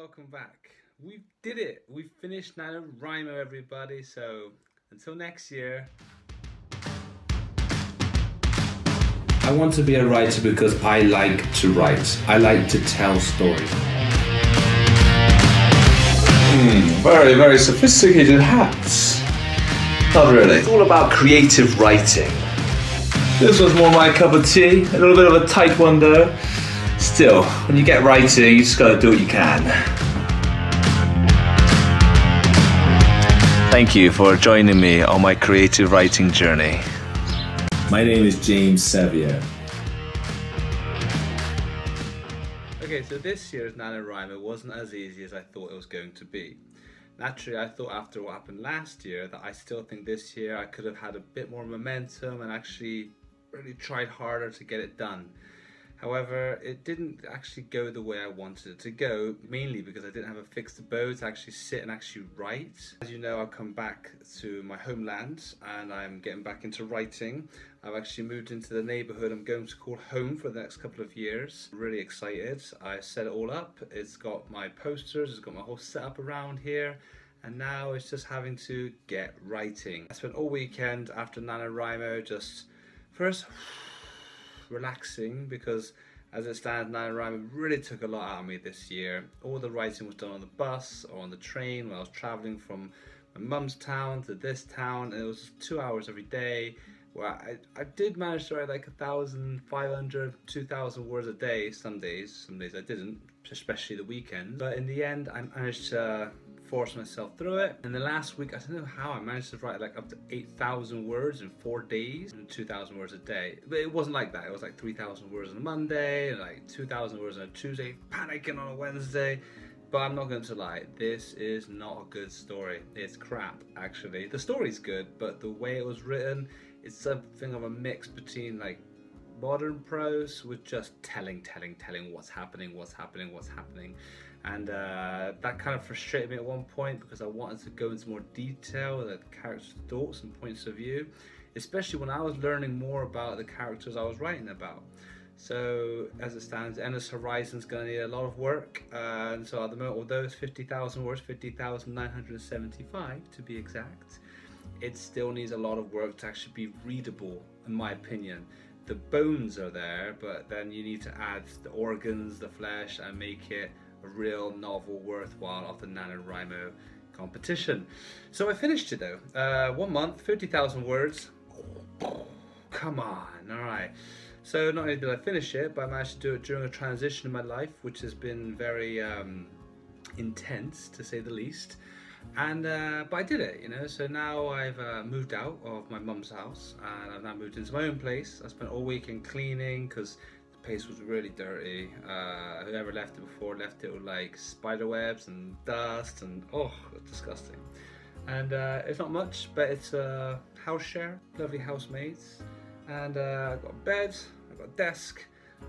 welcome back. We did it. We finished NaNoWriMo, everybody. So until next year. I want to be a writer because I like to write. I like to tell stories. Very, very sophisticated hats. Not really. It's all about creative writing. This was more my cup of tea. A little bit of a taekwondo. Still, when you get writing, you just gotta do what you can. Thank you for joining me on my creative writing journey. My name is James Seviour. Okay, so this year's NaNoWriMo wasn't as easy as I thought it was going to be. Naturally, I thought after what happened last year that I still think this year I could have had a bit more momentum and actually really tried harder to get it done. However, it didn't actually go the way I wanted it to go, mainly because I didn't have a fixed bow to actually sit and actually write. As you know, I've come back to my homeland and I'm getting back into writing. I've actually moved into the neighbourhood I'm going to call home for the next couple of years. I'm really excited. I set it all up. It's got my posters, it's got my whole setup around here. And now it's just having to get writing. I spent all weekend after NaNoWriMo just first relaxing, because as it stands, NaNoWriMo really took a lot out of me this year. All the writing was done on the bus or on the train when I was traveling from my mum's town to this town, and it was 2 hours every day. Well, I did manage to write like 1,500, 2,000 words a day some days I didn't, especially the weekend. But in the end, I managed to force myself through it. In the last week, I don't know how I managed to write like up to 8,000 words in 4 days and 2,000 words a day. But it wasn't like that. It was like 3,000 words on a Monday and like 2,000 words on a Tuesday, panicking on a Wednesday. But I'm not going to lie, this is not a good story. It's crap, actually. The story's good, but the way it was written, it's something of a mix between like modern prose with just telling what's happening. And that kind of frustrated me at one point because I wanted to go into more detail with the characters' thoughts and points of view, especially when I was learning more about the characters I was writing about. So as it stands, Endless Horizon's going to need a lot of work, and so at the moment, although it's 50,000 words, 50,975 to be exact, it still needs a lot of work to actually be readable, in my opinion. The bones are there, but then you need to add the organs, the flesh, and make it a real novel worthwhile of the NaNoWriMo competition. So I finished it though. 1 month, 50,000 words. Come on, alright. So not only did I finish it, but I managed to do it during a transition in my life, which has been very intense, to say the least. And but I did it, you know. So now I've moved out of my mum's house and I've now moved into my own place. I spent all weekend cleaning because the place was really dirty. Whoever left it before left it with like spider webs and dust and oh, it's disgusting. And it's not much, but it's a house share, lovely housemates. And I've got a bed, I've got a desk,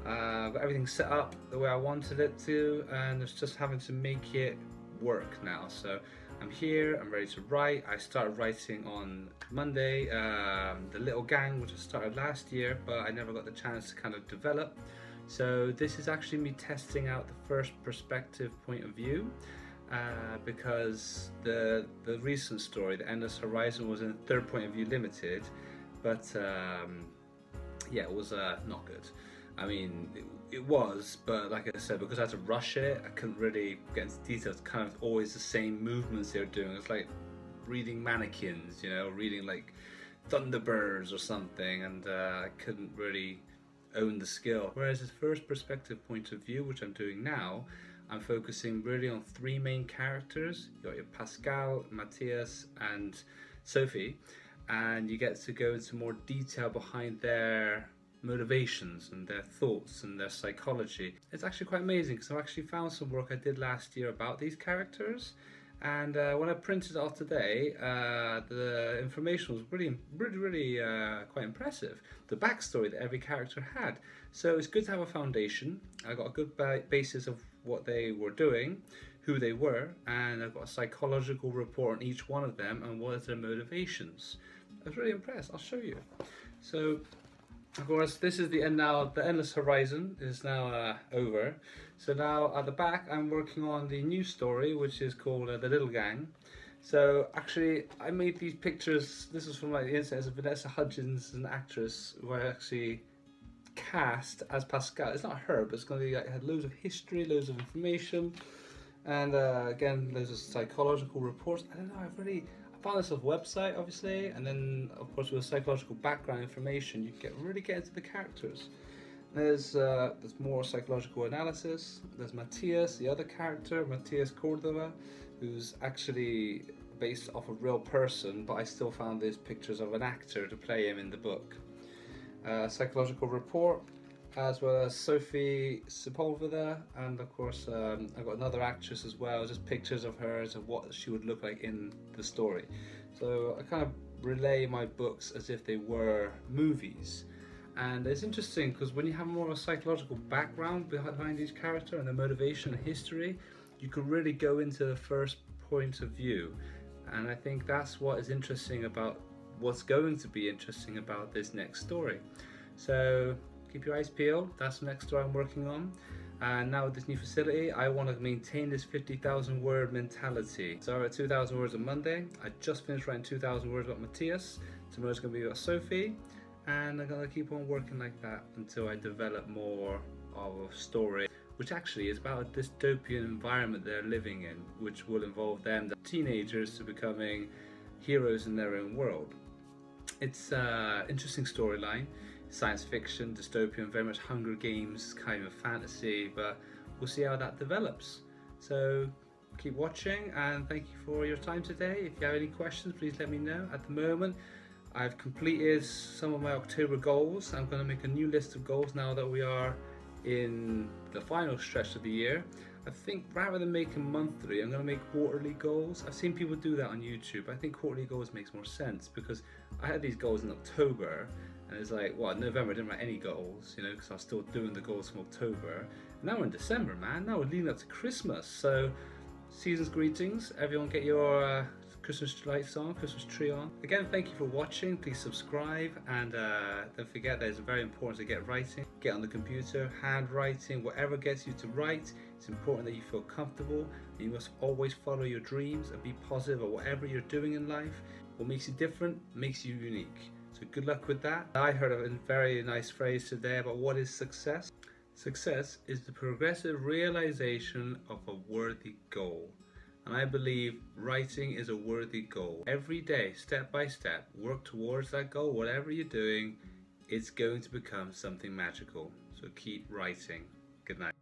I've got everything set up the way I wanted it to, and it's just having to make it work now. So I'm here, I'm ready to write. I started writing on Monday, the little gang, which I started last year, but I never got the chance to kind of develop. So this is actually me testing out the first perspective point of view, because the recent story, the Endless Horizon, was in third point of view limited, but yeah, it was not good. I mean, it was, but like I said, because I had to rush it, I couldn't really get into details. Kind of always the same movements they were doing. It's like reading mannequins, you know, reading like Thunderbirds or something, and I couldn't really own the skill. Whereas this first perspective point of view, which I'm doing now, I'm focusing really on 3 main characters. You got your Pascal, Matthias, and Sophie, and you get to go into more detail behind their motivations and their thoughts and their psychology. It's actually quite amazing because I've actually found some work I did last year about these characters, and when I printed it off today, the information was really quite impressive. The backstory that every character had. So it's good to have a foundation. I got a good basis of what they were doing, who they were, and I've got a psychological report on each one of them and what are their motivations. I was really impressed. I'll show you. So Of course, this is the end now. The endless horizon is now over. So now at the back, I'm working on the new story, which is called The Little Gang. So actually, I made these pictures. This is from like the internet. Vanessa Hudgens, an actress who I actually cast as Pascal. It's not her, but it's going to be like had loads of history, loads of information, and again, loads of psychological reports. I don't know. I found this off website, obviously, and then of course with psychological background information, you really get into the characters. There's more psychological analysis. There's Matthias, the other character, Matthias Cordova, who's actually based off a real person, but I still found these pictures of an actor to play him in the book. Psychological report, as well as Sophie Sepulveda, and of course I've got another actress as well, just pictures of her and what she would look like in the story. So I kind of relay my books as if they were movies. And it's interesting because when you have more of a psychological background behind each character and the motivation and history, you can really go into the first point of view. And I think that's what is interesting about what's going to be interesting about this next story. So keep your eyes peeled. That's the next story I'm working on. And now with this new facility, I want to maintain this 50,000 word mentality. So I wrote 2,000 words on Monday. I just finished writing 2,000 words about Matthias. Tomorrow's going to be about Sophie. And I'm going to keep on working like that until I develop more of a story, which actually is about a dystopian environment they're living in, which will involve them, the teenagers, to becoming heroes in their own world. It's an interesting storyline, science fiction, dystopian, very much Hunger Games kind of fantasy, but we'll see how that develops. So keep watching, and thank you for your time today. If you have any questions, please let me know. At the moment, I've completed some of my October goals. I'm going to make a new list of goals now that we are in the final stretch of the year. I think rather than making monthly, I'm going to make quarterly goals. I've seen people do that on YouTube. I think quarterly goals makes more sense because I had these goals in October and it's like, well, in November I didn't write any goals, you know, because I was still doing the goals from October. And now we're in December, man. Now we're leading up to Christmas. So season's greetings. Everyone get your Christmas lights on, Christmas tree on. Again, thank you for watching. Please subscribe, and don't forget that it's very important to get writing. Get on the computer, handwriting, whatever gets you to write. It's important that you feel comfortable. You must always follow your dreams and be positive at whatever you're doing in life. What makes you different makes you unique. So good luck with that. I heard a very nice phrase today about what is success. Success is the progressive realization of a worthy goal. And I believe writing is a worthy goal. Every day, step by step, work towards that goal. Whatever you're doing, it's going to become something magical. So keep writing. Good night.